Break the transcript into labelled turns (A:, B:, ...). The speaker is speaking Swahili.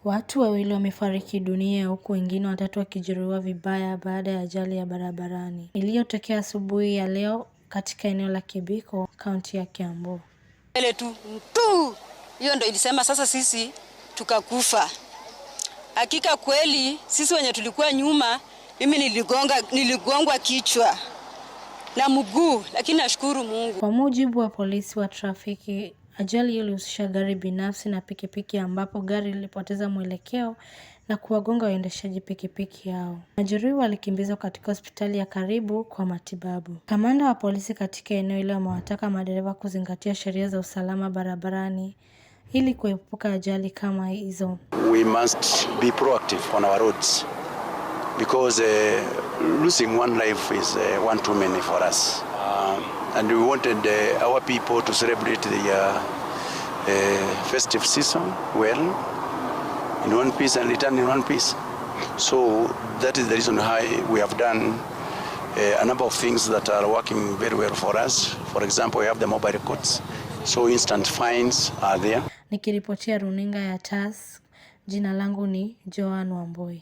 A: Watu wawili wamefariki dunia huku wengine watatu wakijeruhiwa vibaya baada ya ajali ya barabarani iliyotokea asubuhi ya leo katika eneo la Kibiko, kaunti ya Kiambu.
B: Ile tu hiyo ndio ilisema sasa sisi tukakufa. Hakika kweli sisi wenye tulikuwa nyuma, mimi niligongwa kichwa na mguu, lakini nashukuru Mungu.
A: Kwa mujibu wa polisi wa trafiki, ajali ilihusisha gari binafsi na pikipiki ambapo gari lilipoteza mwelekeo na kuwagonga waendeshaji pikipiki hao. Majeruhi walikimbizwa katika hospitali ya karibu kwa matibabu. Kamanda wa polisi katika eneo hilo amewataka madereva kuzingatia sheria za usalama barabarani ili kuepuka ajali kama hizo.
C: We must be proactive on our roads because losing one life is one too many for us. And we wanted our people to celebrate the festive season well, in one piece and return in one piece. So that is the reason why we have done a number of things that are working very well for us. For example, we have the mobile courts, so instant fines are there.
A: Nikiripotia runinga ya TAS, jina langu ni Joan Wamboi.